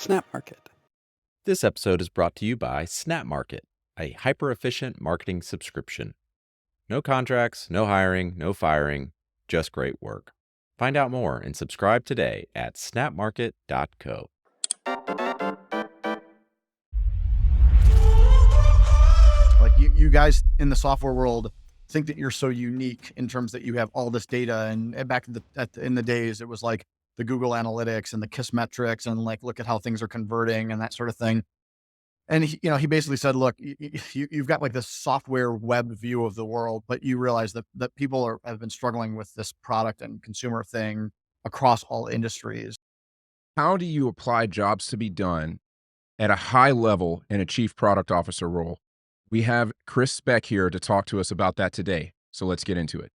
Snap Market. This episode is brought to you by Snap Market, a hyper-efficient marketing subscription. No contracts, no hiring, no firing, just great work. Find out more and subscribe today at snapmarket.co. Like you guys in the software world think that you're so unique in terms that you have all this data. And back in the days, it was like the Google Analytics and the KISS metrics and like, look at how things are converting and that sort of thing. And he basically said, look, you've got like this software web view of the world, but you realize that people have been struggling with this product and consumer thing across all industries. How do you apply jobs to be done at a high level in a chief product officer role? We have Chris Spiek here to talk to us about that today. So let's get into it.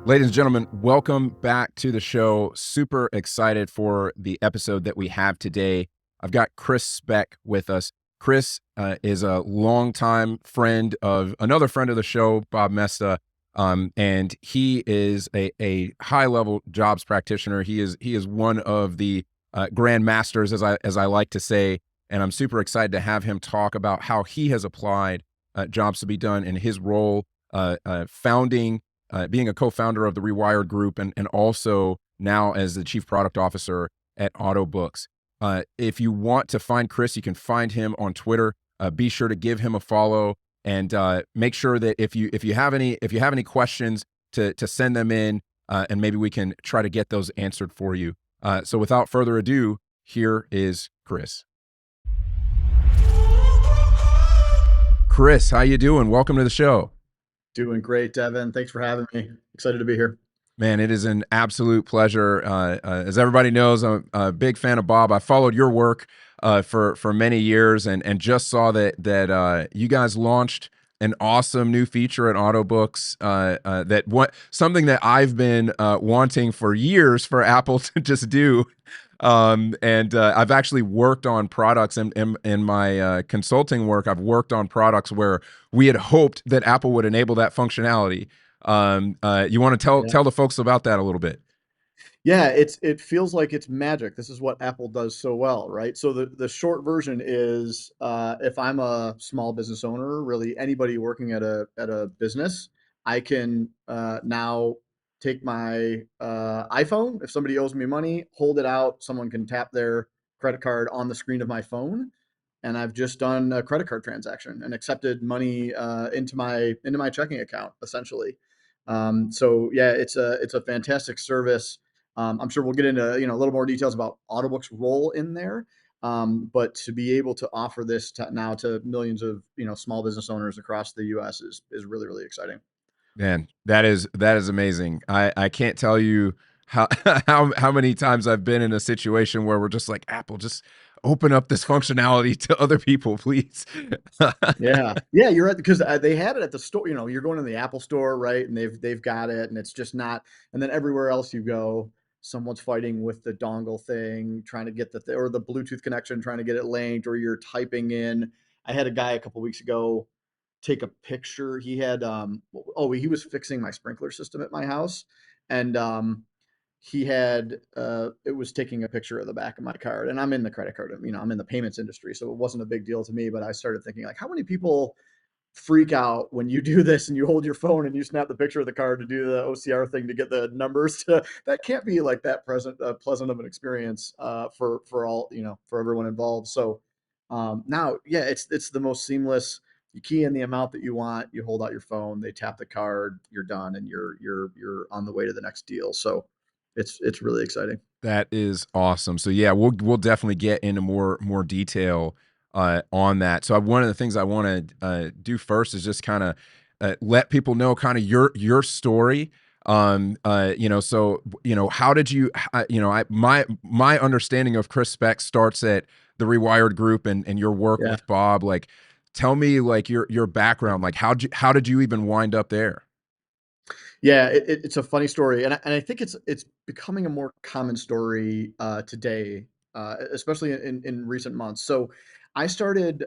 Ladies and gentlemen, welcome back to the show. Super excited for the episode that we have today. I've got Chris Spiek with us. Chris is a longtime friend of another friend of the show, Bob Mesta, and he is a high-level jobs practitioner. He is one of the grand masters, as I like to say, and I'm super excited to have him talk about how he has applied jobs to be done in his role, being a co-founder of the Rewired Group and also now as the Chief Product Officer at Autobooks. If you want to find Chris, you can find him on Twitter. Be sure to give him a follow and make sure that if you have any questions to send them in and maybe we can try to get those answered for you. So without further ado, here is Chris. Chris, how you doing? Welcome to the show. Doing great, Devin. Thanks for having me. Excited to be here. Man, it is an absolute pleasure. As everybody knows, I'm a big fan of Bob. I followed your work for many years and just saw that you guys launched an awesome new feature at Autobooks. Something that I've been wanting for years for Apple to just do. I've actually worked on products in my consulting work. I've worked on products where we had hoped that Apple would enable that functionality. You want to tell the folks about that a little bit? Yeah, it feels like it's magic. This is what Apple does so well, right? So the short version is, if I'm a small business owner, really anybody working at a business, I can now take my iPhone. If somebody owes me money, hold it out. Someone can tap their credit card on the screen of my phone, and I've just done a credit card transaction and accepted money into my checking account, essentially. So yeah, it's a fantastic service. I'm sure we'll get into a little more details about Autobook's role in there. But to be able to offer this now to millions of small business owners across the U.S. is really, really exciting. Man, that is amazing. I can't tell you how how many times I've been in a situation where we're just like, Apple, just open up this functionality to other people, please. Yeah, you're right, because they had it at the store. You're going to the Apple store, right? And they've got it, and it's just not. And then everywhere else you go, someone's fighting with the dongle thing, trying to get or the Bluetooth connection, trying to get it linked, or you're typing in. I had a guy a couple weeks ago take a picture. He had he was fixing my sprinkler system at my house, and he had it was taking a picture of the back of my card. And I'm in the credit card, I'm in the payments industry, so it wasn't a big deal to me. But I started thinking, like, how many people freak out when you do this and you hold your phone and you snap the picture of the card to do the OCR thing to get the numbers that can't be like that pleasant of an experience for all, for everyone involved. So now, yeah, it's the most seamless. You key in the amount that you want, you hold out your phone, they tap the card, you're done, and you're on the way to the next deal. So it's really exciting. That is awesome. So yeah, we'll definitely get into more detail on that. So one of the things I want to do first is just kind of let people know kind of your story So how did you, my understanding of Chris Speck starts at the Rewired Group and your work Yeah. with Bob. Like, tell me like your background. Like, how did you even wind up there? Yeah, it's a funny story, and I think it's becoming a more common story today, especially in recent months. So, I started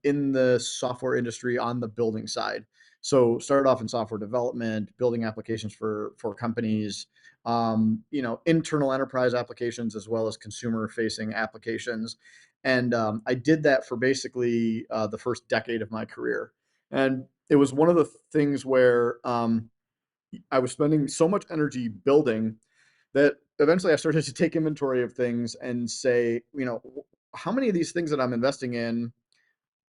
in the software industry on the building side. So, started off in software development, building applications for companies, internal enterprise applications as well as consumer facing applications, and I did that for basically the first decade of my career, and it was one of the things where I was spending so much energy building that eventually I started to take inventory of things and say, how many of these things that I'm investing in,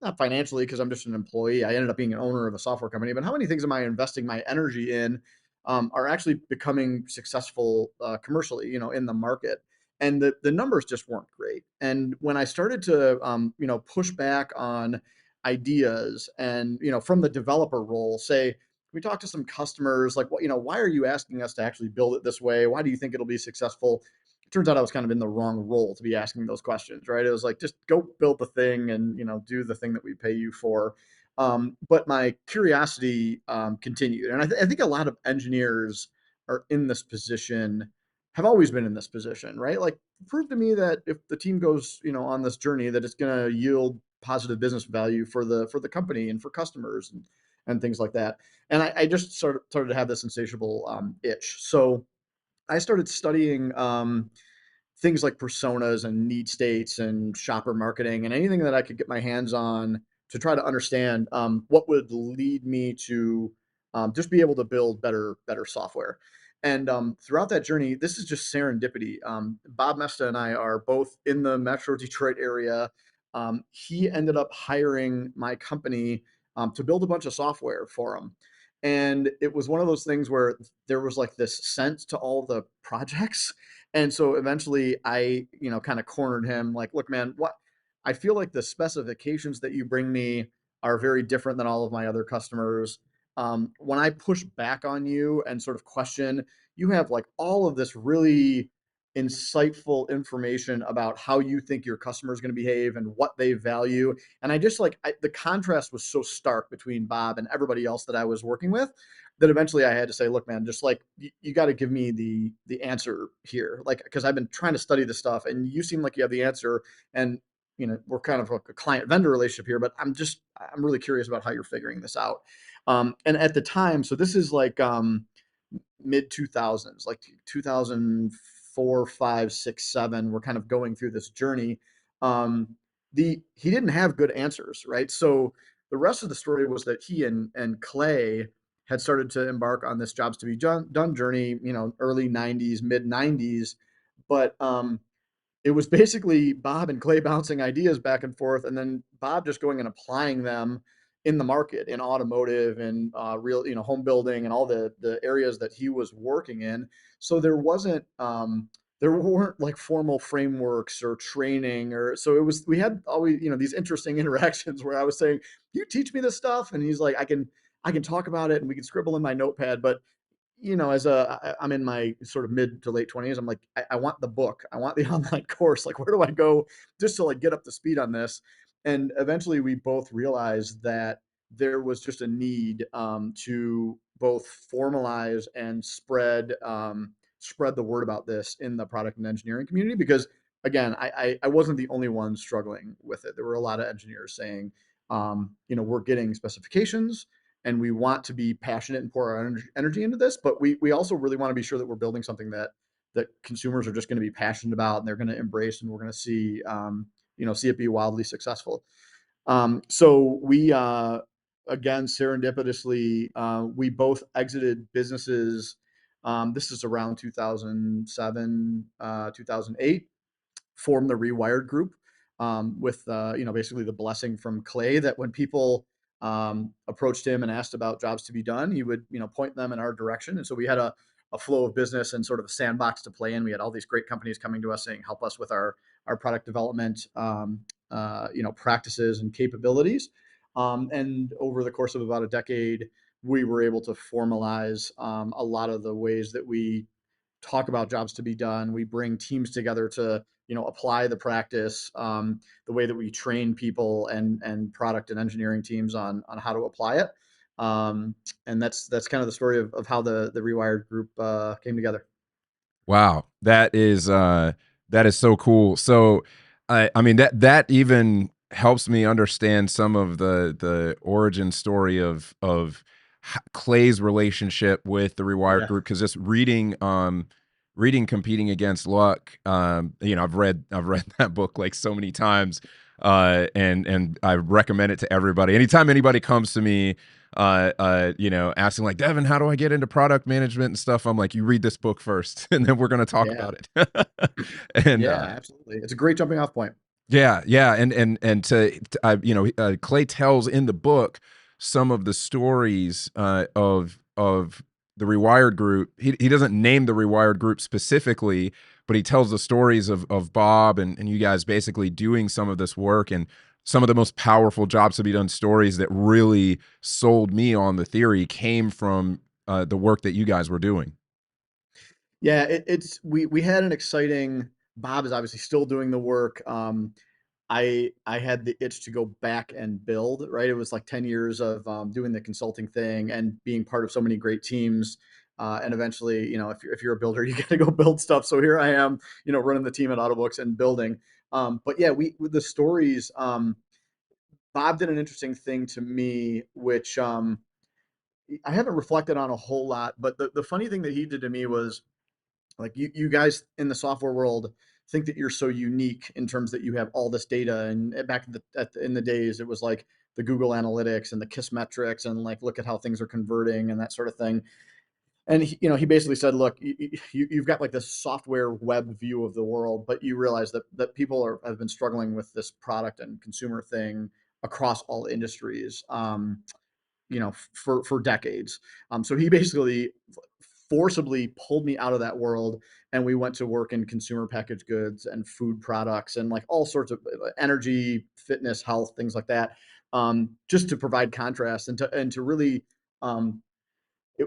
not financially because I'm just an employee. I ended up being an owner of a software company, but how many things am I investing my energy in are actually becoming successful commercially, in the market? And the numbers just weren't great. And when I started to, push back on ideas and, from the developer role, say, we talk to some customers, like, what, why are you asking us to actually build it this way? Why do you think it'll be successful? It turns out I was kind of in the wrong role to be asking those questions, right? It was like, just go build the thing and, do the thing that we pay you for. But my curiosity continued. And I think a lot of engineers are in this position, have always been in this position, right? Like, prove to me that if the team goes, on this journey, that it's going to yield positive business value for the company and for customers and things like that. And I just started to have this insatiable itch. So I started studying things like personas and need states and shopper marketing and anything that I could get my hands on to try to understand what would lead me to just be able to build better software. And throughout that journey, this is just serendipity. Bob Mesta and I are both in the Metro Detroit area. He ended up hiring my company to build a bunch of software for him. And it was one of those things where there was like this sense to all the projects. And so eventually I, kind of cornered him like, look, man, what I feel like the specifications that you bring me are very different than all of my other customers. When I push back on you and sort of question, you have like all of this really insightful information about how you think your customer is going to behave and what they value. And I just like the contrast was so stark between Bob and everybody else that I was working with that eventually I had to say, look, man, just like you got to give me the answer here, like because I've been trying to study this stuff, and you seem like you have the answer, and we're kind of like a client vendor relationship here, but I'm really curious about how you're figuring this out. And at the time, so this is like mid 2000s, like 2004, 5, 6, 7. We're kind of going through this journey. He didn't have good answers, right? So the rest of the story was that he and Clay had started to embark on this jobs to be done journey, early 90s, mid 90s. But it was basically Bob and Clay bouncing ideas back and forth, and then Bob just going and applying them in the market, in automotive and real, home building and all the areas that he was working in. So there weren't like formal frameworks or training, or so it was. We had always these interesting interactions where I was saying, "You teach me this stuff," and he's like, "I can talk about it and we can scribble in my notepad, but." I'm in my sort of mid to late 20s. I'm like, I want the book. I want the online course. Like, where do I go just to like get up to speed on this? And eventually we both realized that there was just a need to both formalize and spread the word about this in the product and engineering community, because again, I wasn't the only one struggling with it. There were a lot of engineers saying, we're getting specifications and we want to be passionate and pour our energy into this, but we also really want to be sure that we're building something that consumers are just going to be passionate about and they're going to embrace, and we're going to see it be wildly successful. So we again serendipitously we both exited businesses. This is around 2007, 2008, formed the Rewired Group with basically the blessing from Clay that when people approached him and asked about jobs to be done, he would point them in our direction. And so we had a flow of business and sort of a sandbox to play in. We had all these great companies coming to us saying, help us with our product development practices and capabilities. And over the course of about a decade, we were able to formalize a lot of the ways that we talk about jobs to be done. We bring teams together to, apply the practice, the way that we train people and product and engineering teams on how to apply it. And that's kind of the story of how the Rewired group came together. Wow, that is so cool. So, I mean that even helps me understand some of the origin story of Clay's relationship with the Rewired Yeah. group, because just reading Competing Against Luck, I've read that book like so many times, and I recommend it to everybody. Anytime anybody comes to me asking like, Devin, how do I get into product management and stuff? I'm like, you read this book first, and then we're going to talk Yeah. about it. and Yeah, absolutely. It's a great jumping off point. Yeah, yeah, and Clay tells in the book some of the stories of the Rewired group. He doesn't name the Rewired group specifically, but he tells the stories of Bob and you guys basically doing some of this work, and some of the most powerful jobs to be done stories that really sold me on the theory came from the work that you guys were doing. Yeah, we had an exciting. Bob is obviously still doing the work. I had the itch to go back and build, right? It was like 10 years of doing the consulting thing and being part of so many great teams. And eventually, if you're a builder, you got to go build stuff. So here I am, running the team at Autobooks and building. But yeah, we with the stories. Bob did an interesting thing to me, which I haven't reflected on a whole lot. But the funny thing that he did to me was, like, you guys in the software world think that you're so unique in terms that you have all this data. And back in the days, it was like the Google Analytics and the KISS metrics, and like, look at how things are converting and that sort of thing. And he basically said, look, you've got like this software web view of the world, but you realize that people have been struggling with this product and consumer thing across all industries. For decades. So he basically forcibly pulled me out of that world, and we went to work in consumer packaged goods and food products and like all sorts of energy, fitness, health, things like that, just to provide contrast and to really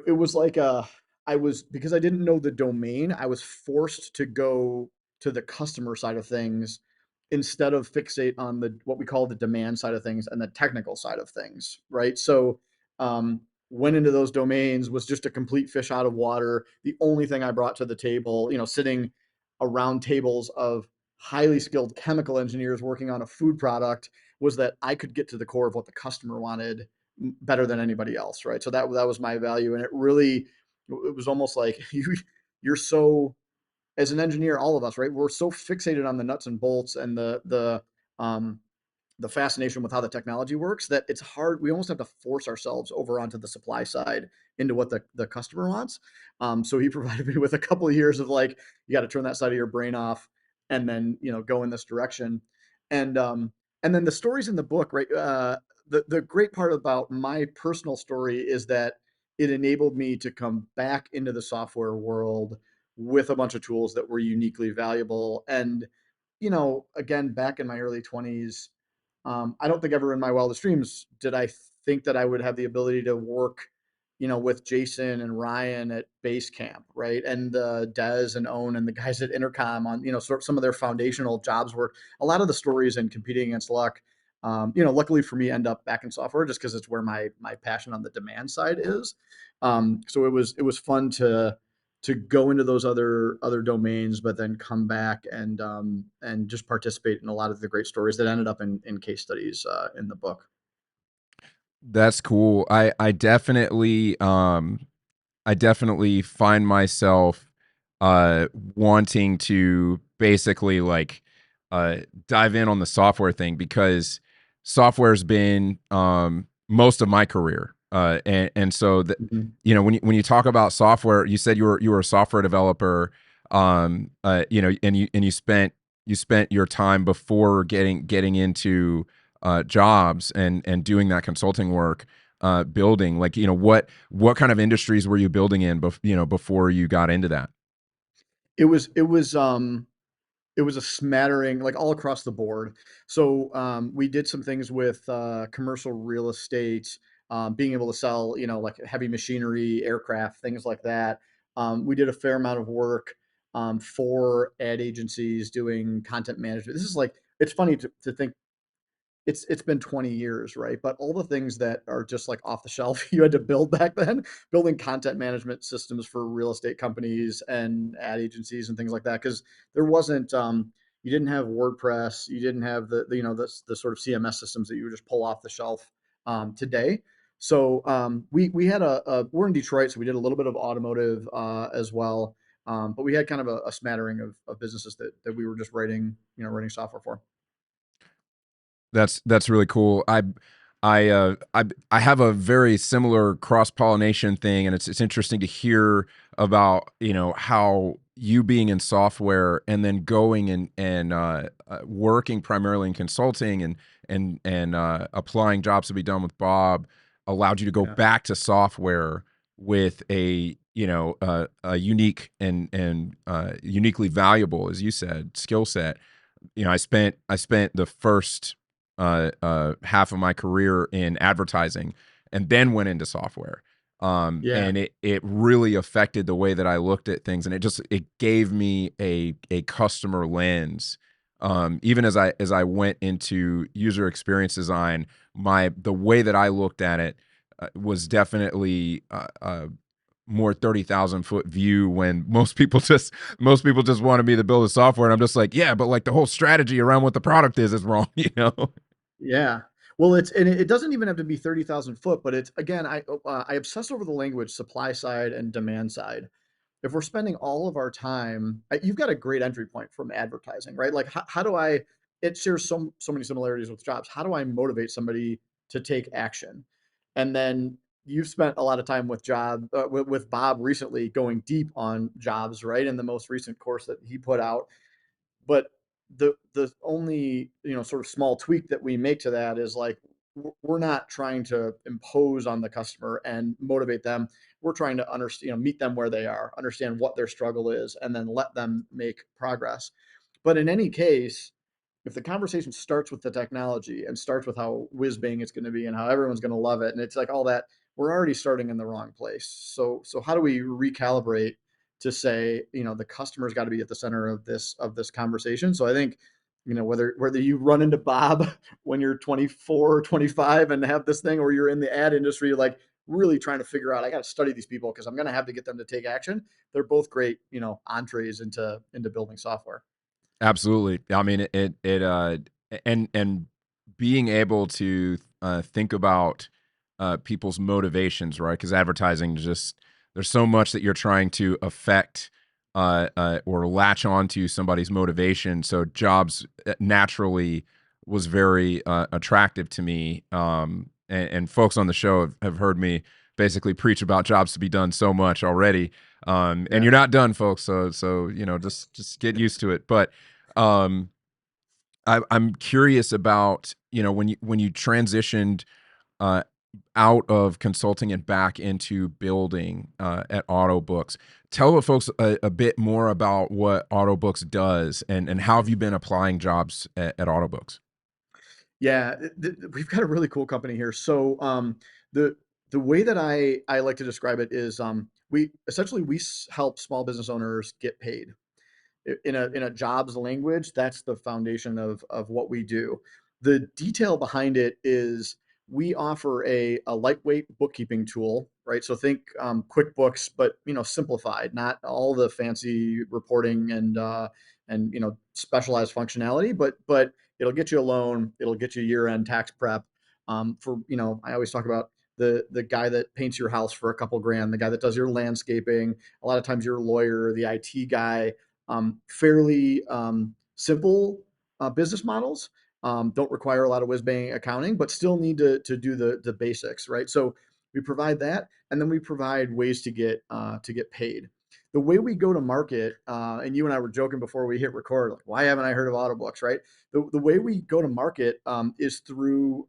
it was like I was, because I didn't know the domain, I was forced to go to the customer side of things instead of fixate on the what we call the demand side of things and the technical side of things, right? So um, went into those domains, was just a complete fish out of water. The only thing I brought to the table, sitting around tables of highly skilled chemical engineers working on a food product, was that I could get to the core of what the customer wanted better than anybody else, right? So that was my value, and it was almost like you're so, as an engineer, all of us, right? We're so fixated on the nuts and bolts and the fascination with how the technology works that it's hard. We almost have to force ourselves over onto the supply side into what the customer wants. So he provided me with a couple of years of like, you got to turn that side of your brain off and then, go in this direction. And, and then the stories in the book, right? The great part about my personal story is that it enabled me to come back into the software world with a bunch of tools that were uniquely valuable. And, again, back in my early 20s, I don't think ever in my wildest dreams did I think that I would have the ability to work, with Jason and Ryan at Basecamp, right? And Des and Owen and the guys at Intercom on, sort of some of their foundational jobs work. A lot of the stories in Competing Against Luck, luckily for me, end up back in software just because it's where my passion on the demand side is. So it was fun to go into those other domains, but then come back and just participate in a lot of the great stories that ended up in case studies in the book. That's cool. I definitely find myself wanting to basically like dive in on the software thing, because software's been most of my career. And so Mhm. when you talk about software, you said you were a software developer, and you spent your time before getting into jobs and doing that consulting work, building, like, what kind of industries were you building in before you got into that? It was a smattering, like, all across the board. So we did some things with commercial real estate. being able to sell, like heavy machinery, aircraft, things like that. We did a fair amount of work for ad agencies doing content management. This is like, it's funny to think it's been 20 years, right? But all the things that are just like off the shelf you had to build back then, building content management systems for real estate companies and ad agencies and things like that, because there wasn't you didn't have WordPress, you didn't have the sort of CMS systems that you would just pull off the shelf today. So we had we're in Detroit, so we did a little bit of automotive as well. But we had kind of a smattering of businesses that we were just writing software for. That's really cool. I have a very similar cross pollination thing, and it's interesting to hear about how you being in software and then going and working primarily in consulting and applying jobs to be done with Bob allowed you to go Yeah. back to software with a a unique and uniquely valuable, as you said, skill set. I spent the first half of my career in advertising and then went into software. Yeah. And it really affected the way that I looked at things, and it gave me a customer lens. Even as I went into user experience design, the way that I looked at it was definitely more 30,000-foot view, when most people just wanted me to build a software, and I'm just like, yeah, but like the whole strategy around what the product is wrong, Yeah. Well, it doesn't even have to be 30,000 foot, but it's again, I obsess over the language supply side and demand side. If we're spending all of our time, you've got a great entry point from advertising, right? Like how do it shares so many similarities with jobs. How do I motivate somebody to take action? And then you've spent a lot of time with Bob recently going deep on jobs, right? In the most recent course that he put out. But the only sort of small tweak that we make to that is like we're not trying to impose on the customer and motivate them. We're trying to understand, meet them where they are, understand what their struggle is, and then let them make progress. But in any case, if the conversation starts with the technology and starts with how whiz bang it's going to be and how everyone's going to love it, and it's like all that, we're already starting in the wrong place. So how do we recalibrate to say, the customer's got to be at the center of this conversation? So I think, whether you run into Bob when you're 24 or 25 and have this thing, or you're in the ad industry, like really trying to figure out, I got to study these people because I'm going to have to get them to take action. They're both great, entrees into building software. Absolutely. I mean, and being able to think about people's motivations, right? Because advertising just there's so much that you're trying to affect or latch onto somebody's motivation. So jobs naturally was very attractive to me. And folks on the show have heard me basically preach about jobs to be done so much already. And Yeah. you're not done, folks. So just get used to it. But um, I'm curious about when you transitioned uh, out of consulting and back into building at Autobooks. Tell the folks a bit more about what Autobooks does, and how have you been applying jobs at Autobooks? Yeah, we've got a really cool company here. So the the way that I like to describe it is we essentially help small business owners get paid in a jobs language. That's the foundation of what we do. The detail behind it is we offer a lightweight bookkeeping tool, right? So think QuickBooks, but simplified, not all the fancy reporting and specialized functionality, but it'll get you a loan, it'll get you year-end tax prep. For I always talk about the guy that paints your house for a couple grand, the guy that does your landscaping, a lot of times your lawyer, the IT guy. Fairly simple business models, don't require a lot of whiz bang accounting, but still need to do the basics, right? So we provide that, and then we provide ways to get paid. The way we go to market, and you and I were joking before we hit record, like, why haven't I heard of Autobooks, right? The way we go to market is through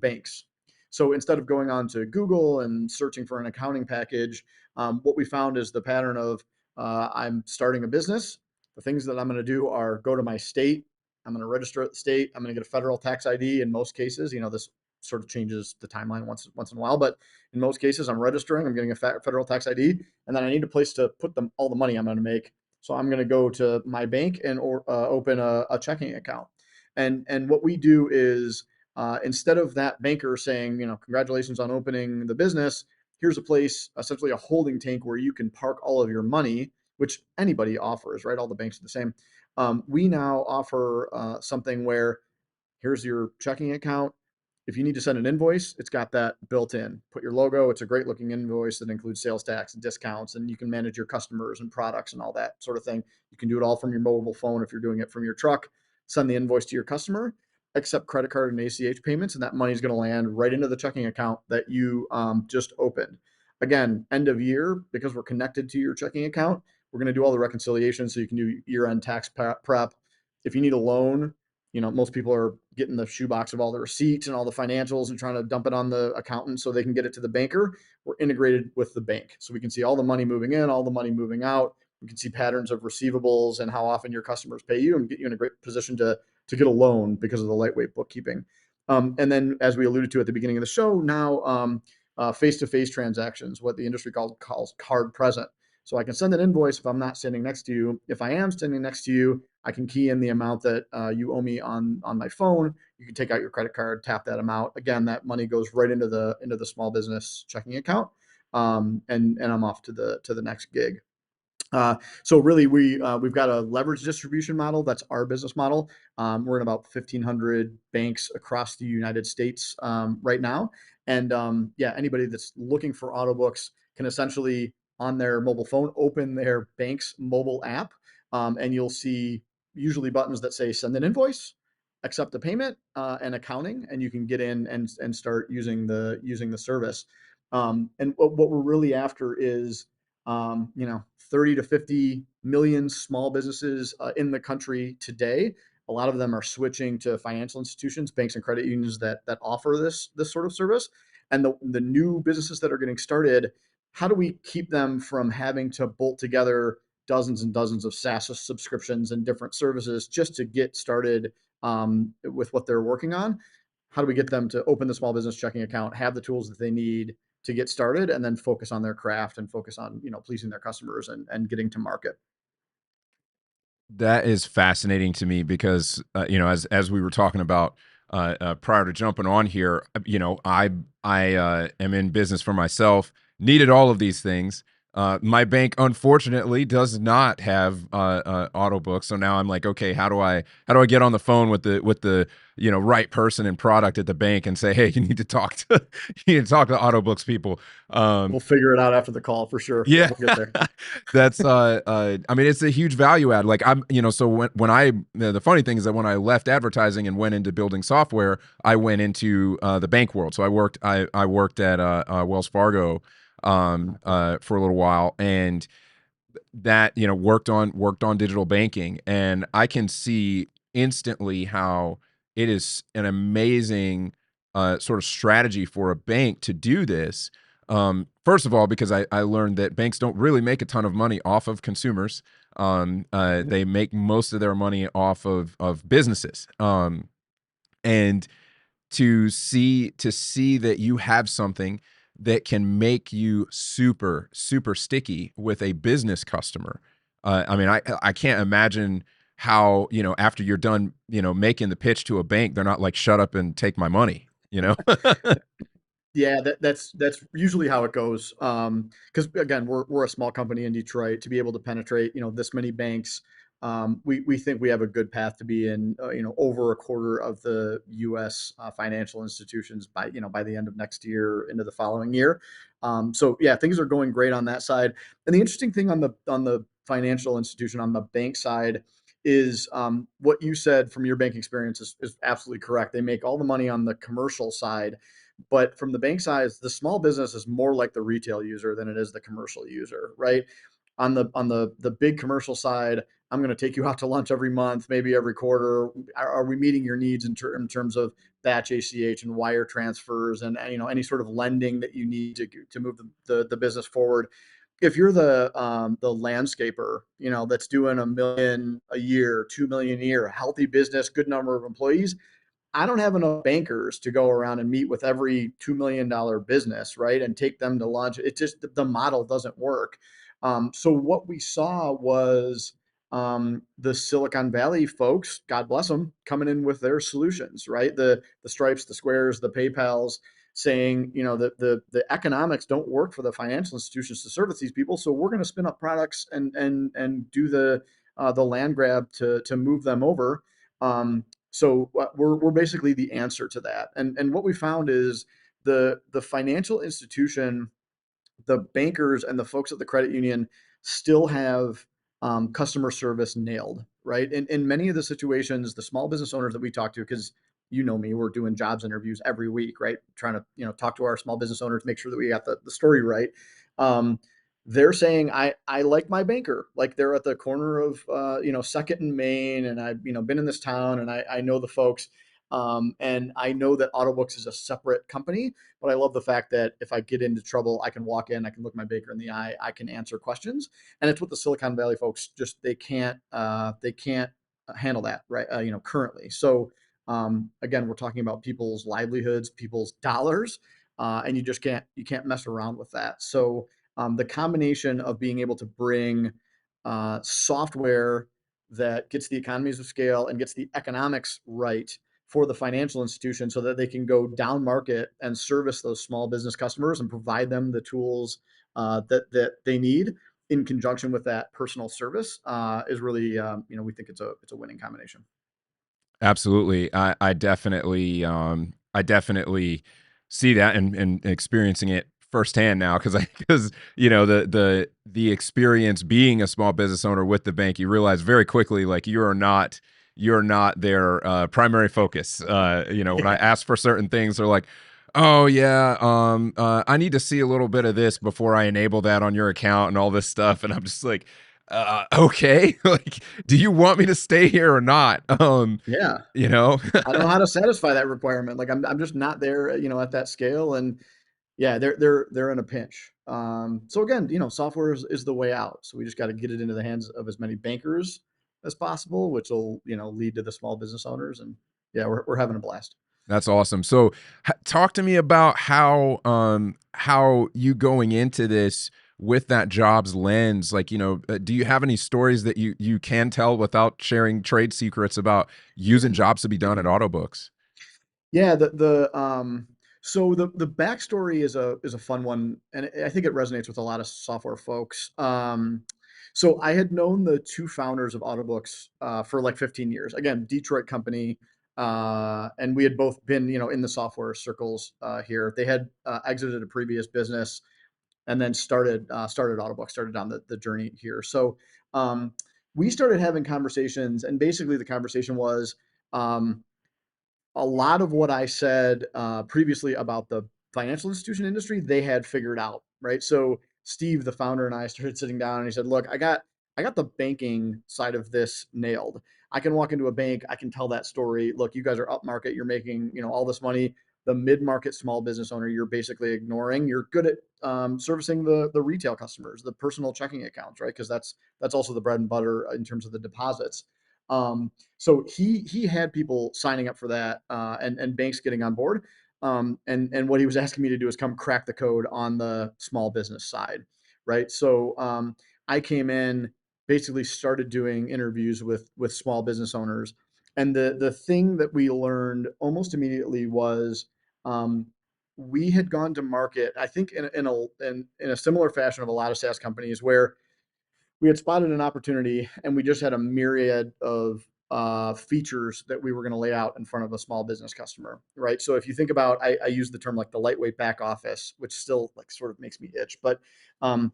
banks. So instead of going on to Google and searching for an accounting package, what we found is the pattern of I'm starting a business. The things that I'm going to do are go to my state. I'm going to register at the state. I'm going to get a federal tax ID in most cases. This sort of changes the timeline once in a while. But in most cases, I'm registering, I'm getting a federal tax ID, and then I need a place to put all the money I'm going to make. So I'm going to go to my bank and open a checking account. And what we do is instead of that banker saying, congratulations on opening the business, here's a place, essentially a holding tank where you can park all of your money, which anybody offers, right? All the banks are the same. We now offer something where here's your checking account. If you need to send an invoice, it's got that built in. Put your logo. It's a great looking invoice that includes sales tax and discounts, and you can manage your customers and products and all that sort of thing. You can do it all from your mobile phone if you're doing it from your truck. Send the invoice to your customer, accept credit card and ACH payments, and that money is going to land right into the checking account that you just opened. Again, end of year, because we're connected to your checking account, we're going to do all the reconciliations so you can do year-end tax prep. If you need a loan, most people are getting the shoebox of all the receipts and all the financials and trying to dump it on the accountant so they can get it to the banker. We're integrated with the bank. So we can see all the money moving in, all the money moving out. We can see patterns of receivables and how often your customers pay you and get you in a great position to get a loan because of the lightweight bookkeeping. And then, as we alluded to at the beginning of the show, now face-to-face transactions, what the industry calls card present. So I can send an invoice if I'm not standing next to you. If I am standing next to you, I can key in the amount that you owe me on my phone. You can take out your credit card, tap that amount. Again, that money goes right into the small business checking account, and I'm off to the next gig. So really, we've got a leverage distribution model. That's our business model. We're in about 1,500 banks across the United States right now. And anybody that's looking for auto books can essentially on their mobile phone open their bank's mobile app, and you'll see usually buttons that say send an invoice, accept a payment, and accounting, and you can get in and start using the service. And what we're really after is 30 to 50 million small businesses in the country today. A lot of them are switching to financial institutions, banks and credit unions that offer this sort of service. And the new businesses that are getting started, how do we keep them from having to bolt together dozens and dozens of SaaS subscriptions and different services just to get started with what they're working on? How do we get them to open the small business checking account, have the tools that they need to get started, and then focus on their craft and focus on pleasing their customers and getting to market? That is fascinating to me because as we were talking about prior to jumping on here, I am in business for myself, needed all of these things. My bank unfortunately does not have auto books, so now I'm like, okay, how do I get on the phone with the right person and product at the bank and say, hey, you need to talk to auto books people. We'll figure it out after the call for sure. Yeah, We'll get there. that's I mean, it's a huge value add. Like so the funny thing is that when I left advertising and went into building software, I went into the bank world. So I worked at Wells Fargo for a little while, and that worked on digital banking, and I can see instantly how it is an amazing sort of strategy for a bank to do this. First of all, because I learned that banks don't really make a ton of money off of consumers. They make most of their money off of businesses. And to see that you have something that can make you super, super sticky with a business customer. I mean, I can't imagine how, after you're done, making the pitch to a bank, they're not like, shut up and take my money, Yeah, that's usually how it goes. Because again, we're a small company in Detroit. To be able to penetrate, this many banks, we think we have a good path to be in, over a quarter of the U.S. Financial institutions by the end of next year into the following year. So yeah, things are going great on that side. And the interesting thing on the financial institution on the bank side is what you said from your bank experience is absolutely correct. They make all the money on the commercial side. But from the bank side, the small business is more like the retail user than it is the commercial user, right? On the big commercial side, I'm going to take you out to lunch every month, maybe every quarter. Are we meeting your needs in terms of batch ACH and wire transfers and any sort of lending that you need to move the business forward? If you're the landscaper, that's doing $1 million a year, $2 million a year, healthy business, good number of employees, I don't have enough bankers to go around and meet with every $2 million business, right? And take them to lunch. It just, the model doesn't work. So what we saw was the Silicon Valley folks, God bless them, coming in with their solutions, right? The Stripes, the Squares, the PayPals, saying, the economics don't work for the financial institutions to service these people, so we're going to spin up products and do the land grab to move them over. So we're basically the answer to that. And what we found is the financial institution, the bankers and the folks at the credit union still have customer service nailed, right? In many of the situations, the small business owners that we talk to, because me, we're doing jobs interviews every week, right? Trying to talk to our small business owners, make sure that we got the story right. Um, they're saying, I like my banker, like they're at the corner of Second and Main, and I've been in this town, and I know the folks, and I know that Autobooks is a separate company, but I love the fact that if I get into trouble, I can walk in, I can look my baker in the eye, I can answer questions. And it's what the Silicon Valley folks just, they can't handle that, right? Currently. So again, we're talking about people's livelihoods, people's dollars, and you can't mess around with that. So the combination of being able to bring software that gets the economies of scale and gets the economics right for the financial institution, so that they can go down market and service those small business customers and provide them the tools that they need in conjunction with that personal service, is really, we think it's a winning combination. Absolutely. I definitely see that and experiencing it firsthand now, because the experience being a small business owner with the bank, you realize very quickly, like, you're not their primary focus. When I Yeah. ask for certain things, they're like, "Oh yeah, I need to see a little bit of this before I enable that on your account and all this stuff," and I'm just like, okay, like, do you want me to stay here or not? Yeah. You know? I don't know how to satisfy that requirement. Like I'm just not there, at that scale. And yeah, they're in a pinch. So again, software is the way out. So we just got to get it into the hands of as many bankers as possible, which will, lead to the small business owners. And yeah, we're having a blast. That's awesome. So, talk to me about how you going into this with that jobs lens. Like, do you have any stories that you can tell without sharing trade secrets about using jobs to be done at Autobooks? Yeah, so the backstory is a fun one, and I think it resonates with a lot of software folks. So I had known the two founders of Autobooks for like 15 years. Again, Detroit company, and we had both been, in the software circles here. They had exited a previous business and then started Autobooks, started down the journey here. So we started having conversations, and basically the conversation was. A lot of what I said previously about the financial institution industry, they had figured out, right? So Steve, the founder, and I started sitting down, and he said, "Look, I got the banking side of this nailed. I can walk into a bank, I can tell that story. Look, you guys are up market, you're making all this money. The mid market small business owner, you're basically ignoring. You're good at servicing the retail customers, the personal checking accounts, right? Because that's also the bread and butter in terms of the deposits." So he had people signing up for that, and banks getting on board. And what he was asking me to do is come crack the code on the small business side, right? So I came in, basically started doing interviews with small business owners, and the thing that we learned almost immediately was um, we had gone to market, I think, in a similar fashion of a lot of SaaS companies, where we had spotted an opportunity, and we just had a myriad of features that we were going to lay out in front of a small business customer, right? So if you think about, I use the term like the lightweight back office, which still like sort of makes me itch, but um,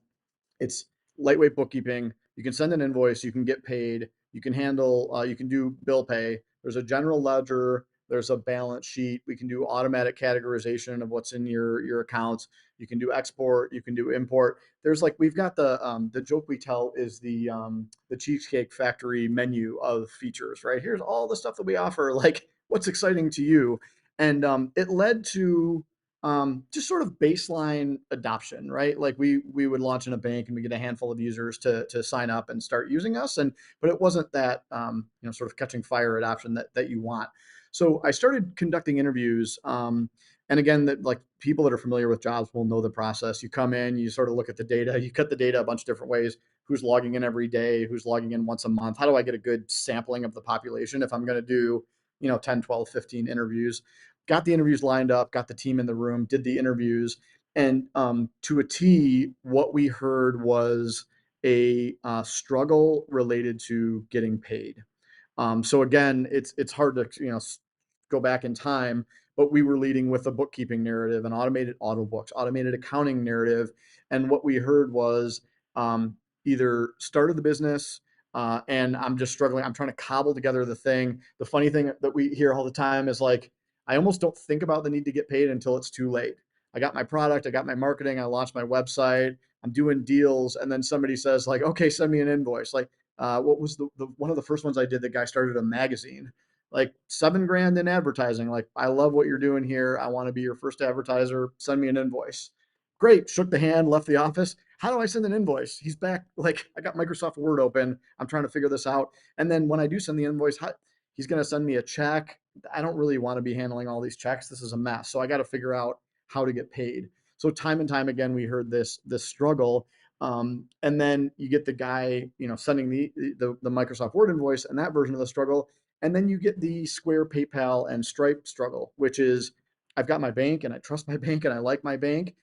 it's lightweight bookkeeping. You can send an invoice, you can get paid, you can handle, you can do bill pay. There's a general ledger, there's a balance sheet. We can do automatic categorization of what's in your accounts. You can do export, you can do import. There's like, we've got the joke we tell is the Cheesecake Factory menu of features, right? Here's all the stuff that we offer. Like, what's exciting to you? And it led to just sort of baseline adoption, right? Like we would launch in a bank, and we get a handful of users to sign up and start using us, but it wasn't that sort of catching fire adoption that you want. So I started conducting interviews. And again, that like people that are familiar with jobs will know the process. You come in, you sort of look at the data, you cut the data a bunch of different ways. Who's logging in every day? Who's logging in once a month? How do I get a good sampling of the population if I'm going to do, 10, 12, 15 interviews? Got the interviews lined up, got the team in the room, did the interviews. And to a T, what we heard was a struggle related to getting paid. So again, it's hard to go back in time, but we were leading with a bookkeeping narrative, an automated auto books, automated accounting narrative, and what we heard was um, either started the business. And I'm just struggling. I'm trying to cobble together the thing. The funny thing that we hear all the time is like, I almost don't think about the need to get paid until it's too late. I got my product, I got my marketing, I launched my website, I'm doing deals, and then somebody says like, okay, send me an invoice. Like, what was the one of the first ones I did? The guy started a magazine, like 7 grand in advertising. Like, I love what you're doing here. I want to be your first advertiser. Send me an invoice. Great. Shook the hand, left the office. How do I send an invoice? He's back. Like, I got Microsoft Word open. I'm trying to figure this out. And then when I do send the invoice, he's going to send me a check. I don't really want to be handling all these checks. This is a mess. So I got to figure out how to get paid. So time and time again, we heard this struggle. And then you get the guy, sending the Microsoft Word invoice and that version of the struggle. And then you get the Square, PayPal, and Stripe struggle, which is I've got my bank and I trust my bank and I like my bank.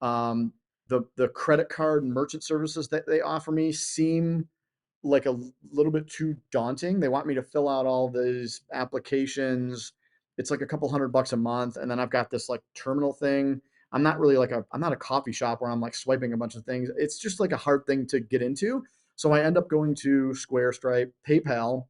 Um, the credit card and merchant services that they offer me seem like a little bit too daunting. They want me to fill out all these applications. It's like a couple $100 a month. And then I've got this like terminal thing. I'm not a coffee shop where I'm like swiping a bunch of things. It's just like a hard thing to get into. So I end up going to Square, Stripe, PayPal.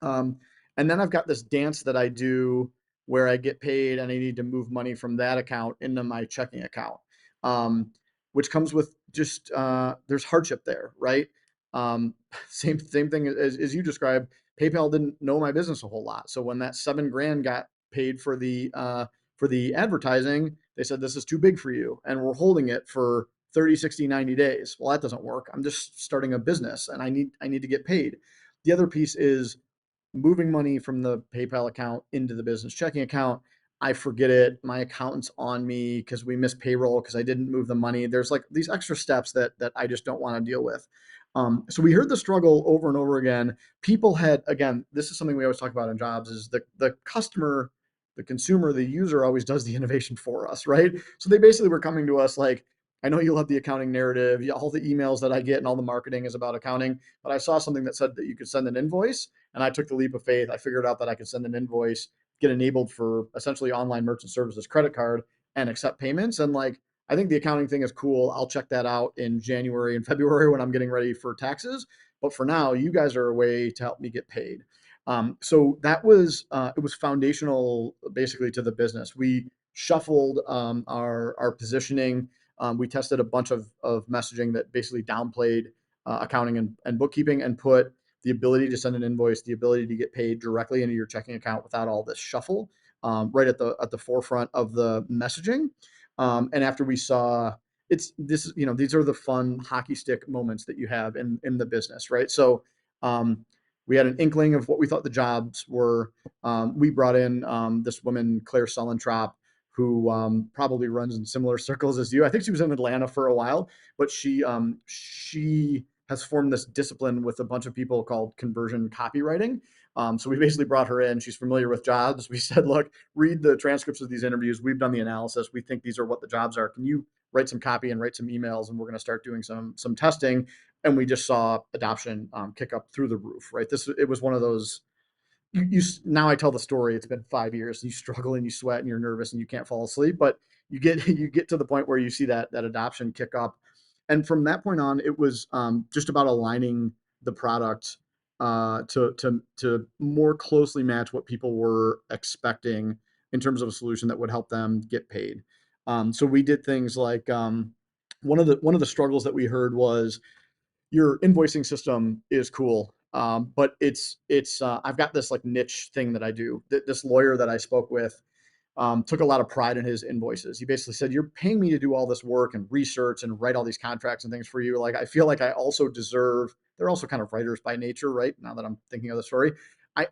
Um, and then I've got this dance that I do where I get paid and I need to move money from that account into my checking account, um, which comes with just there's hardship there, right? Um, same thing as you described. PayPal didn't know my business a whole lot, so when that 7 grand got paid for the advertising, they said this is too big for you, and we're holding it for 30, 60, 90 days. Well, that doesn't work. I'm just starting a business, and I need to get paid. The other piece is moving money from the PayPal account into the business checking account. I forget it. My accountant's on me because we missed payroll because I didn't move the money. There's like these extra steps that I just don't want to deal with. So we heard the struggle over and over again. People had, again, this is something we always talk about in jobs, is the customer, the consumer, the user always does the innovation for us, right? So they basically were coming to us like, I know you love the accounting narrative. Yeah, all the emails that I get and all the marketing is about accounting, but I saw something that said that you could send an invoice, and I took the leap of faith. I figured out that I could send an invoice, get enabled for essentially online merchant services credit card, and accept payments. And like, I think the accounting thing is cool. I'll check that out in January and February when I'm getting ready for taxes. But for now, you guys are a way to help me get paid. So that was it was foundational basically to the business. We shuffled our positioning. We tested a bunch of messaging that basically downplayed accounting and bookkeeping, and put the ability to send an invoice, the ability to get paid directly into your checking account without all this shuffle, right at the forefront of the messaging. And after we saw it's this, these are the fun hockey stick moments that you have in the business, right? So we had an inkling of what we thought the jobs were. We brought in this woman, Claire Sullentrop, who probably runs in similar circles as you. I think she was in Atlanta for a while, but she has formed this discipline with a bunch of people called conversion copywriting. So we basically brought her in. She's familiar with jobs. We said, look, read the transcripts of these interviews. We've done the analysis. We think these are what the jobs are. Can you write some copy and write some emails? And we're going to start doing some testing. And we just saw adoption kick up through the roof, right? It was one of those. Now I tell the story. It's been 5 years. You struggle and you sweat and you're nervous and you can't fall asleep, but you get you get to the point where you see that adoption kick up, and from that point on, it was just about aligning the product to more closely match what people were expecting in terms of a solution that would help them get paid. So we did things like one of the struggles that we heard was your invoicing system is cool. But it's I've got this like niche thing that I do. This lawyer that I spoke with took a lot of pride in his invoices. He basically said, "You're paying me to do all this work and research and write all these contracts and things for you. Like, I feel like I also deserve." They're also kind of writers by nature, right? Now that I'm thinking of the story,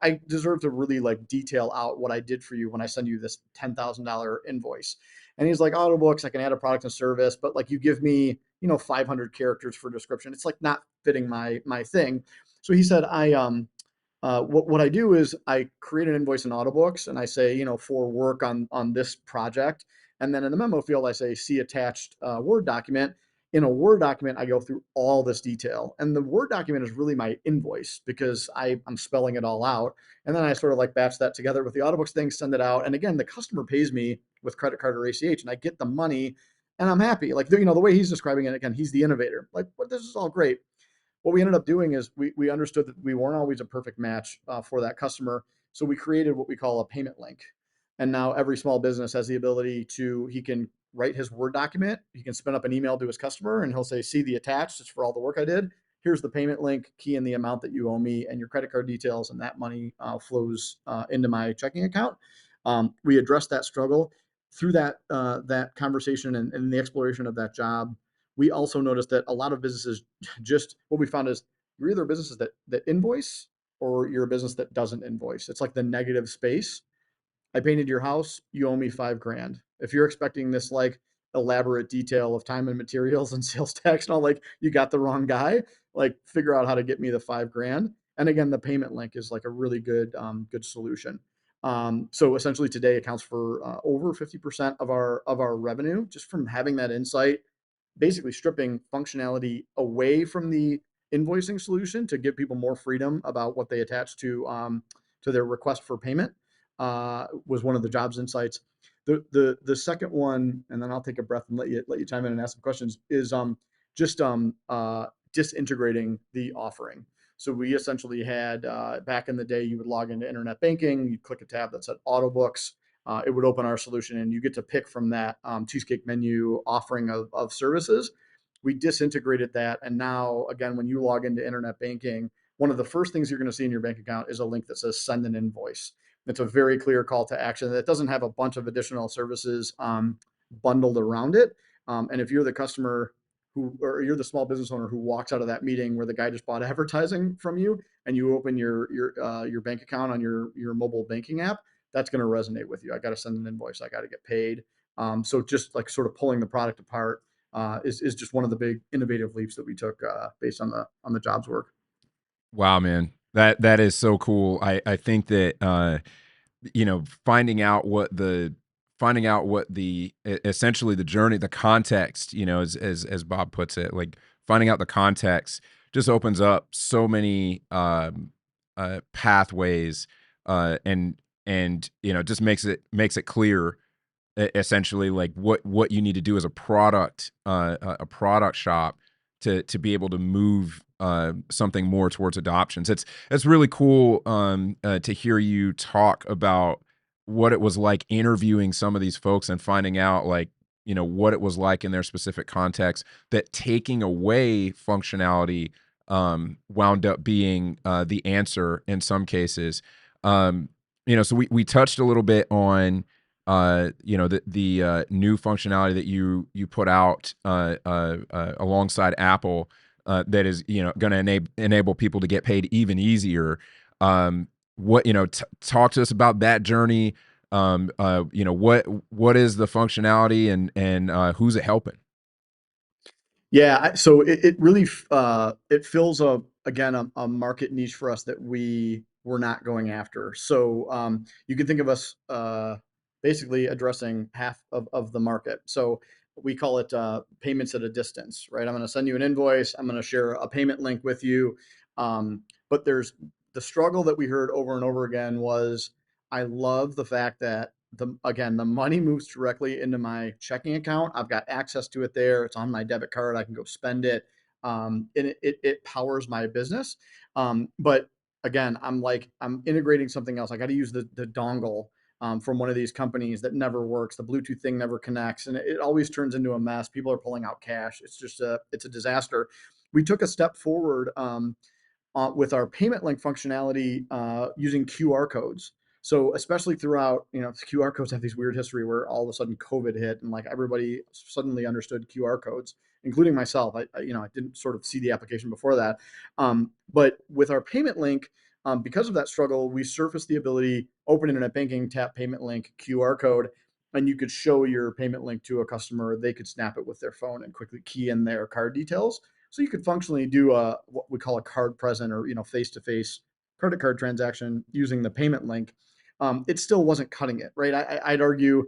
I deserve to really like detail out what I did for you when I send you this $10,000 invoice. And he's like, Autobooks, I can add a product and service, but like you give me, 500 characters for description. It's like not fitting my thing. So he said, what I do is I create an invoice in Autobooks and I say, for work on this project. And then in the memo field, I say, see attached Word document. In a Word document, I go through all this detail. And the Word document is really my invoice because I'm spelling it all out. And then I sort of like batch that together with the Autobooks thing, send it out. And again, the customer pays me with credit card or ACH and I get the money and I'm happy. Like, the way he's describing it, again, he's the innovator. Like, but this is all great. What we ended up doing is we understood that we weren't always a perfect match for that customer. So we created what we call a payment link. And now every small business has the ability he can write his Word document. He can spin up an email to his customer and he'll say, see the attached, it's for all the work I did. Here's the payment link, key in the amount that you owe me and your credit card details. And that money flows into my checking account. We addressed that struggle through that conversation and the exploration of that job. We also noticed that a lot of businesses, just what we found is you're either businesses that invoice or you're a business that doesn't invoice. It's like the negative space. I painted your house, you owe me $5,000. If you're expecting this like elaborate detail of time and materials and sales tax and all, like you got the wrong guy. Like figure out how to get me the $5,000. And again, the payment link is like a really good solution. So essentially today accounts for over 50% of our revenue just from having that insight, basically stripping functionality away from the invoicing solution to give people more freedom about what they attach to their request for payment. Was one of the jobs insights. The second one, and then I'll take a breath and let you chime in and ask some questions. Is just disintegrating the offering. So we essentially had back in the day, you would log into internet banking, you click a tab that said Autobooks. It would open our solution and you get to pick from that cheesecake menu offering of services. We disintegrated that. And now, again, when you log into internet banking, one of the first things you're going to see in your bank account is a link that says send an invoice. It's a very clear call to action that doesn't have a bunch of additional services bundled around it. And if you're the customer or you're the small business owner who walks out of that meeting where the guy just bought advertising from you and you open your bank account on your mobile banking app, that's going to resonate with you. I got to send an invoice. I got to get paid. So just like sort of pulling the product apart is just one of the big innovative leaps that we took based on the jobs work. Wow, man, that is so cool. I think that finding out what the essentially the journey, the context, as Bob puts it, like finding out the context just opens up so many pathways, and just makes it clear essentially like what you need to do as a product shop to be able to move something more towards adoptions. It's really cool to hear you talk about what it was like interviewing some of these folks and finding out like what it was like in their specific context, that taking away functionality wound up being the answer in some cases. So we touched a little bit on the new functionality that you put out alongside Apple that is going to enable people to get paid even easier. Talk to us about that journey. What is the functionality and who's it helping? Yeah, so it really it fills a market niche for us that we were not going after. So you can think of us basically addressing half of the market. So we call it payments at a distance, right? I'm going to send you an invoice. I'm going to share a payment link with you. But there's the struggle that we heard over and over again was, I love the fact that the money moves directly into my checking account. I've got access to it there. It's on my debit card. I can go spend it. And it powers my business. But again, I'm integrating something else. I got to use the dongle from one of these companies that never works. The Bluetooth thing never connects, and it always turns into a mess. People are pulling out cash. It's just it's a disaster. We took a step forward with our payment link functionality using QR codes. So especially throughout, QR codes have these weird history where all of a sudden COVID hit and like everybody suddenly understood QR codes, including myself. I didn't sort of see the application before that. But with our payment link, Because of that struggle, we surfaced the ability, open internet banking, tap payment link, QR code, and you could show your payment link to a customer. They could snap it with their phone and quickly key in their card details. So you could functionally do what we call a card present, or face-to-face credit card transaction using the payment link. It still wasn't cutting it, right? I'd argue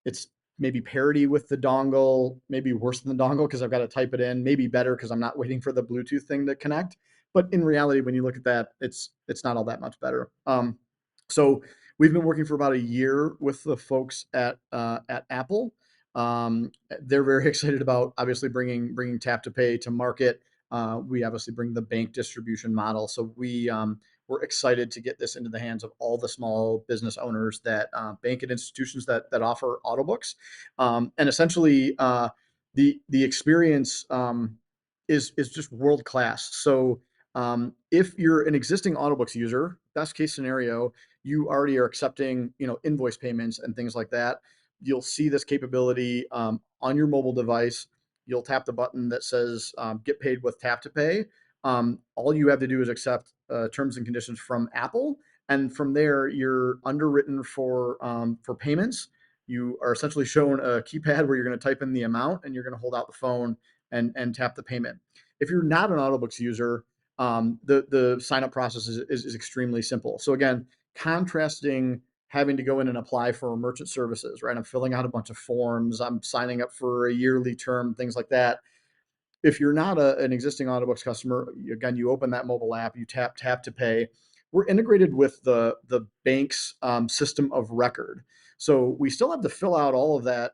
it's maybe parity with the dongle, maybe worse than the dongle because I've got to type it in, maybe better because I'm not waiting for the Bluetooth thing to connect. But in reality, when you look at that, it's not all that much better. So we've been working for about a year with the folks at Apple. They're very excited about obviously bringing tap to pay to market. We obviously bring the bank distribution model, so we're excited to get this into the hands of all the small business owners that bank and institutions that offer auto books. And essentially, the experience is just world class. So if you're an existing Autobooks user, best case scenario, you already are accepting, invoice payments and things like that. You'll see this capability on your mobile device. You'll tap the button that says "Get paid with Tap to Pay." All you have to do is accept terms and conditions from Apple, and from there, you're underwritten for payments. You are essentially shown a keypad where you're going to type in the amount, and you're going to hold out the phone and tap the payment. If you're not an Autobooks user, the sign up process is extremely simple. So again, contrasting having to go in and apply for merchant services, right? I'm filling out a bunch of forms. I'm signing up for a yearly term, things like that. If you're not an existing Autobooks customer, again, you open that mobile app, you tap to pay. We're integrated with the bank's system of record. So we still have to fill out all of that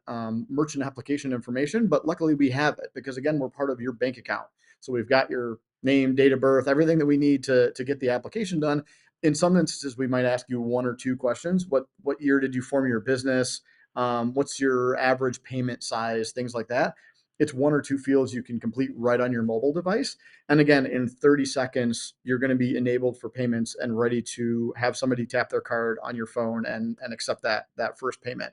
merchant application information, but luckily we have it because again, we're part of your bank account. So we've got your name, date of birth, everything that we need to get the application done. In some instances, we might ask you one or two questions. What year did you form your business? What's your average payment size? Things like that. It's one or two fields you can complete right on your mobile device. And again, in 30 seconds, you're going to be enabled for payments and ready to have somebody tap their card on your phone and accept that first payment.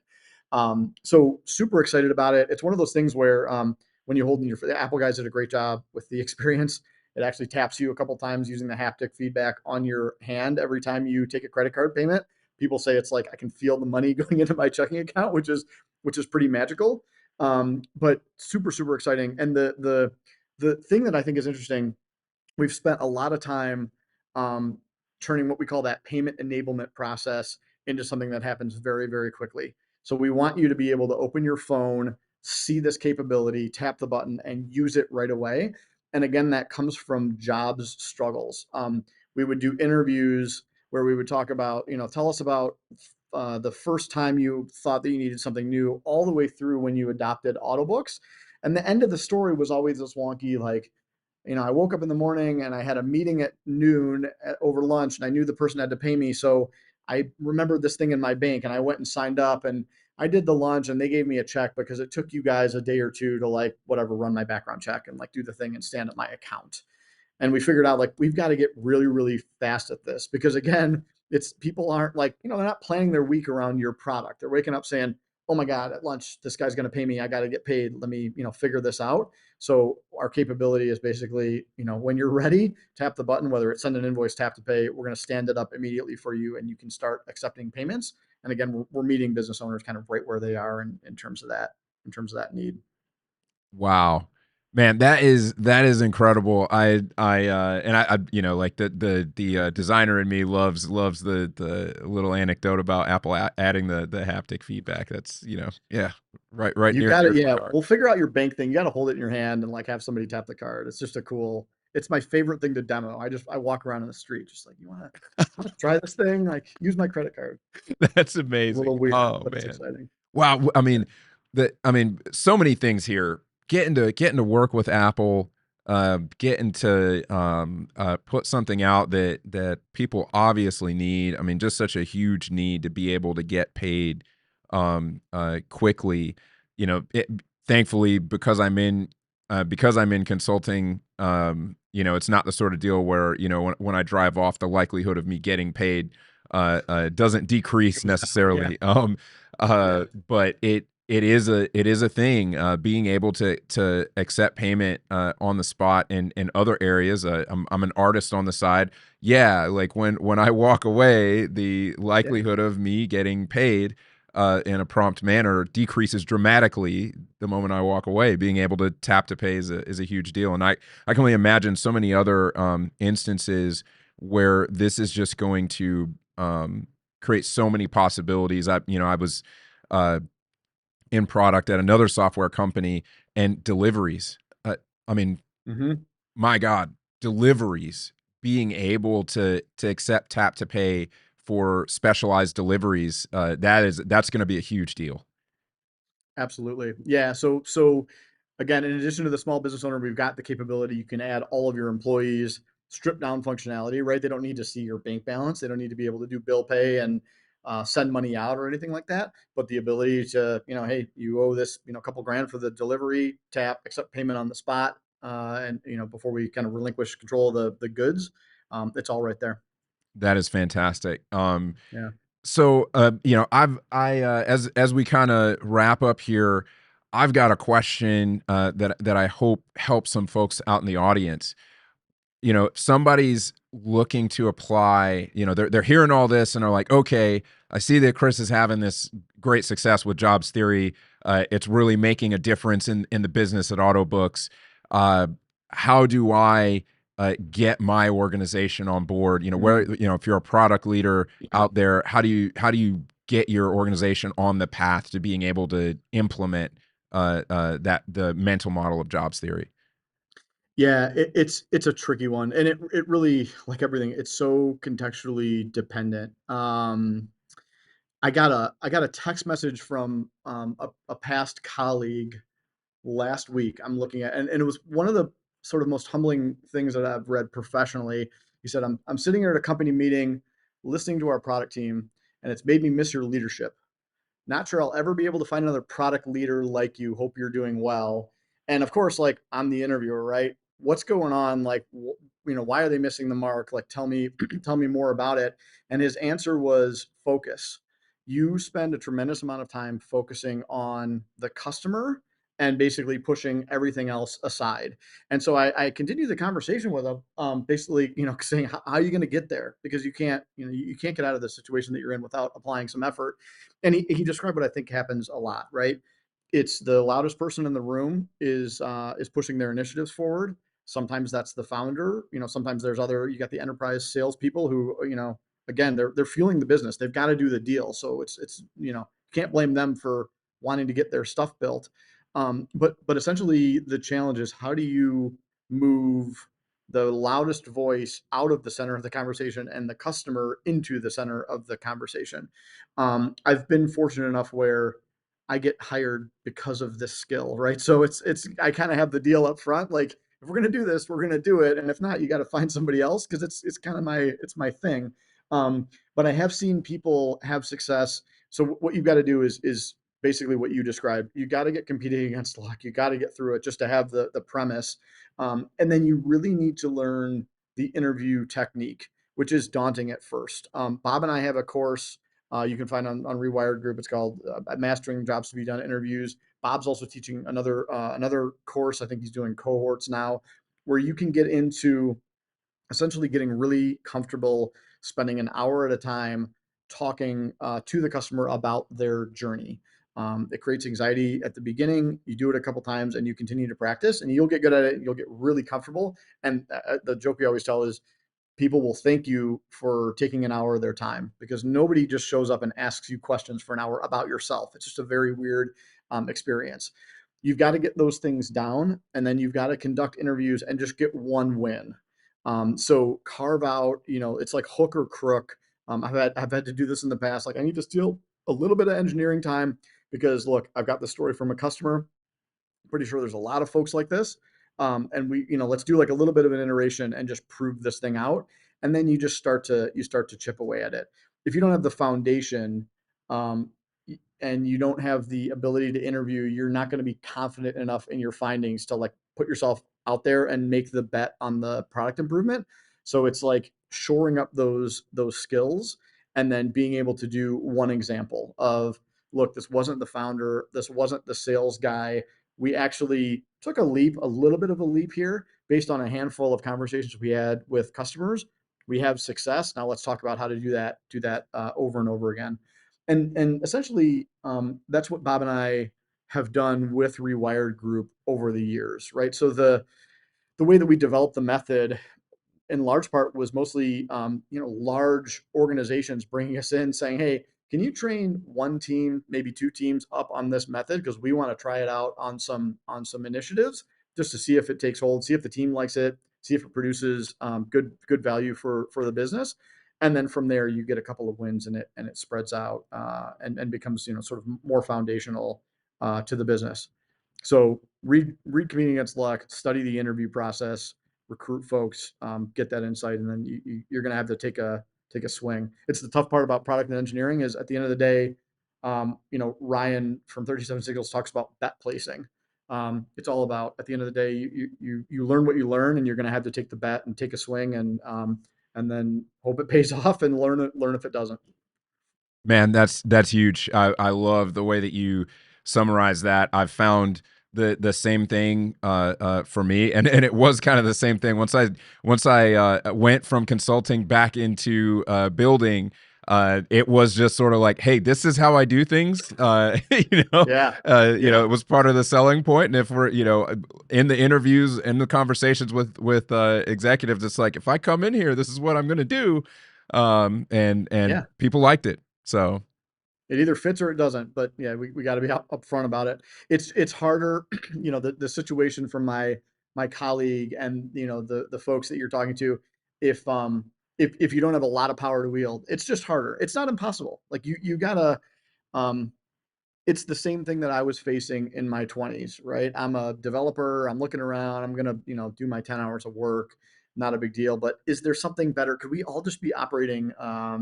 So super excited about it. It's one of those things where when you hold in the Apple guys did a great job with the experience. It actually taps you a couple times using the haptic feedback on your hand every time you take a credit card payment. People say it's like I can feel the money going into my checking account, which is pretty magical. But super exciting. And the thing that I think is interesting, we've spent a lot of time turning what we call that payment enablement process into something that happens very quickly. So we want you to be able to open your phone, see this capability, tap the button, and use it right away. And again, that comes from jobs struggles. We would do interviews where we would talk about, tell us about the first time you thought that you needed something new, all the way through when you adopted Autobooks. And the end of the story was always this wonky, like, I woke up in the morning and I had a meeting at noon over lunch, and I knew the person had to pay me. So I remembered this thing in my bank and I went and signed up and I did the lunch and they gave me a check because it took you guys a day or two to like whatever, run my background check and like do the thing and stand up my account. And we figured out like we've got to get really fast at this because again, it's people aren't like, they're not planning their week around your product. They're waking up saying, oh my God, at lunch, this guy's going to pay me. I got to get paid. Let me, figure this out. So our capability is basically, when you're ready, tap the button, whether it's send an invoice, tap to pay, we're going to stand it up immediately for you and you can start accepting payments. And again, we're meeting business owners kind of right where they are in terms of that need. Wow. Man, that is incredible. And I like the designer in me loves the little anecdote about Apple adding the haptic feedback. That's yeah, right You near got it. to my Yeah, heart. we'll figure out your bank thing. You got to hold it in your hand and like have somebody tap the card. It's just it's my favorite thing to demo. I walk around in the street just like, you want to try this thing? Like use my credit card. That's It's a amazing. little weird, Oh but it's man. exciting. Wow. So many things here. Getting to work with Apple, getting to put something out that people obviously need. I mean, just such a huge need to be able to get paid quickly. Thankfully, because I'm in consulting, it's not the sort of deal where when I drive off, the likelihood of me getting paid doesn't decrease Yeah. necessarily. Yeah. But it is a thing. Being able to accept payment on the spot in other areas. I'm an artist on the side. Yeah, like when I walk away, the Yeah. likelihood of me getting paid in a prompt manner decreases dramatically the moment I walk away. Being able to tap to pay is a huge deal, and I can only imagine so many other instances where this is just going to create so many possibilities. I was uh, in product at another software company, and deliveries. I mean, Hmm. my God, deliveries, being able to accept tap to pay for specialized deliveries, that's going to be a huge deal. Absolutely. Yeah. So again, in addition to the small business owner, we've got the capability. You can add all of your employees, strip down functionality, right? They don't need to see your bank balance. They don't need to be able to do bill pay and send money out or anything like that. But the ability to, hey, you owe this, a couple grand for the delivery, tap, accept payment on the spot. And, before we kind of relinquish control of the goods, it's all right there. That is fantastic. Yeah. So as we kind of wrap up here, I've got a question that I hope helps some folks out in the audience. Somebody's looking to apply, they're hearing all this and are like, okay, I see that Chris is having this great success with jobs theory. It's really making a difference in the business at Autobooks. Uh, how do I get my organization on board? Mhm. If you're a product leader out there, how do you get your organization on the path to being able to implement that the mental model of jobs theory? Yeah, it's a tricky one, and it really, like everything, it's so contextually dependent. I got a text message from a past colleague last week. I'm looking at, and it was one of the sort of most humbling things that I've read professionally. He said, I'm sitting here at a company meeting, listening to our product team, and it's made me miss your leadership. Not sure I'll ever be able to find another product leader like you. Hope you're doing well. And of course, like, I'm the interviewer, right? What's going on? Like, why are they missing the mark? Like, tell me, tell me more about it. And his answer was focus. You spend a tremendous amount of time focusing on the customer and basically pushing everything else aside. And so I continued the conversation with him, basically, saying, how are you going to get there? Because you can't get out of the situation that you're in without applying some effort. And he described what I think happens a lot, right? It's the loudest person in the room is pushing their initiatives forward. Sometimes that's the founder. Sometimes there's other. You got the enterprise salespeople who, again, they're fueling the business. They've got to do the deal. So it's can't blame them for wanting to get their stuff built. But essentially, the challenge is, how do you move the loudest voice out of the center of the conversation and the customer into the center of the conversation? I've been fortunate enough where I get hired because of this skill, right? So it's I kind of have the deal up front, like, if we're gonna do this, we're gonna do it, and if not, you got to find somebody else, because it's kind of my thing. But I have seen people have success. So what you've got to do is basically what you described. You got to get competing against luck. You got to get through it just to have the premise, and then you really need to learn the interview technique, which is daunting at first. Bob and I have a course you can find on Rewired Group. It's called Mastering Jobs to Be Done Interviews. Bob's also teaching another course. I think he's doing cohorts now, where you can get into essentially getting really comfortable spending an hour at a time talking to the customer about their journey. It creates anxiety at the beginning. You do it a couple times and you continue to practice, and you'll get good at it. You'll get really comfortable. And the joke we always tell is, people will thank you for taking an hour of their time, because nobody just shows up and asks you questions for an hour about yourself. It's just a very weird experience. You've got to get those things down, and then you've got to conduct interviews and just get one win. So carve out, it's like hook or crook. I've had to do this in the past. Like, I need to steal a little bit of engineering time, because look, I've got the story from a customer. Pretty sure there's a lot of folks like this. And let's do like a little bit of an iteration and just prove this thing out. And then you start to chip away at it. If you don't have the foundation, um, and you don't have the ability to interview, you're not going to be confident enough in your findings to, like, put yourself out there and make the bet on the product improvement. So it's like shoring up those skills, and then being able to do one example of, look, this wasn't the founder, this wasn't the sales guy. We actually took a little bit of a leap here based on a handful of conversations we had with customers. We have success. Now let's talk about how to do that over and over again. And essentially, that's what Bob and I have done with Rewired Group over the years, right? So the way that we developed the method in large part was mostly large organizations bringing us in saying, hey, can you train one team, maybe two teams up on this method, because we want to try it out on some initiatives just to see if it takes hold, see if the team likes it, see if it produces good value for the business. And then from there you get a couple of wins and it spreads out and becomes sort of more foundational to the business. So read Competing Against Luck, study the interview process, recruit folks, get that insight, and then you're going to have to take a swing. It's the tough part about product and engineering is at the end of the day, Ryan from 37 Signals talks about bet placing. It's all about at the end of the day, you learn what you learn, and you're going to have to take the bet and take a swing, and then hope it pays off, and learn if it doesn't. Man, that's huge. I love the way that you summarize that. I've found the same thing for me, and it was kind of the same thing once I went from consulting back into building. It was just sort of like, hey, this is how I do things. Yeah. It was part of the selling point. And if we're in the interviews and the conversations with executives, it's like, if I come in here, this is what I'm going to do, and people liked it. So it either fits or it doesn't, but yeah, we got to be upfront about it. It's harder, the situation from my colleague and the folks that you're talking to, if you don't have a lot of power to wield, it's just harder. It's not impossible. Like you gotta, it's the same thing that I was facing in my 20s, right? I'm a developer. I'm looking around. I'm gonna do my 10 hours of work. Not a big deal. But is there something better? Could we all just be operating a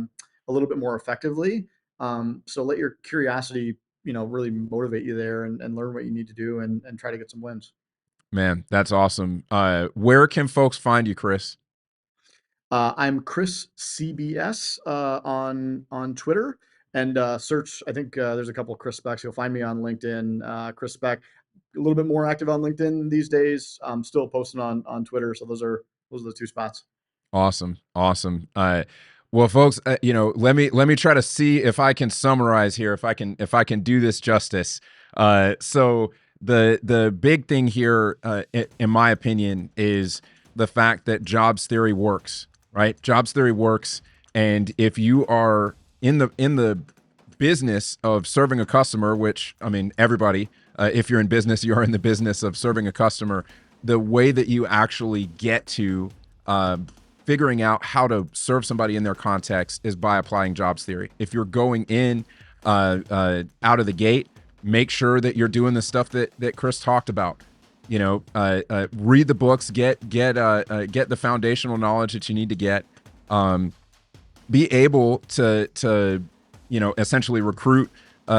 little bit more effectively? So let your curiosity, really motivate you there and learn what you need to do and try to get some wins. Man, that's awesome. Where can folks find you, Chris? I'm Chris CBS on Twitter, and search. I think there's a couple of Chris Specks. You'll find me on LinkedIn, Chris Speck. A little bit more active on LinkedIn these days. I'm still posting on Twitter, so those are the two spots. Awesome. Well, folks, let me try to see if I can summarize here, if I can do this justice. So the big thing here, in my opinion, is the fact that jobs theory works, right? Jobs theory works, and if you are in the business of serving a customer, which I mean, everybody, if you're in business, you are in the business of serving a customer. The way that you actually get to figuring out how to serve somebody in their context is by applying jobs theory. If you're going in out of the gate, make sure that you're doing the stuff that Chris talked about. Read the books, get the foundational knowledge that you need to get. Be able to essentially recruit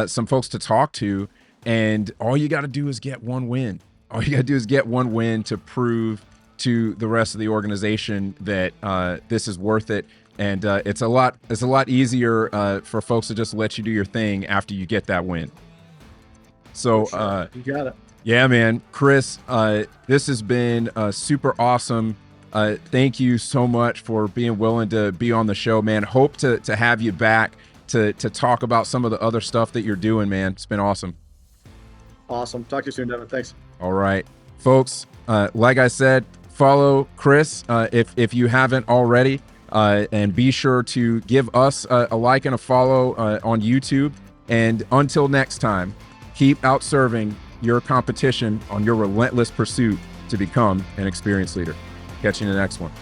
some folks to talk to, and all you got to do is get one win. All you got to do is get one win to prove to the rest of the organization that this is worth it. And it's a lot easier for folks to just let you do your thing after you get that win. So you got it. Yeah, man. Chris, this has been super awesome. Thank you so much for being willing to be on the show, man. Hope to have you back to talk about some of the other stuff that you're doing, man. It's been awesome. Awesome. Talk to you soon, Devin. Thanks. All right, folks. Like I said, follow Chris if you haven't already, and be sure to give us a like and a follow on YouTube. And until next time, keep outserving your competition on your relentless pursuit to become an experienced leader. Catch you in the next one.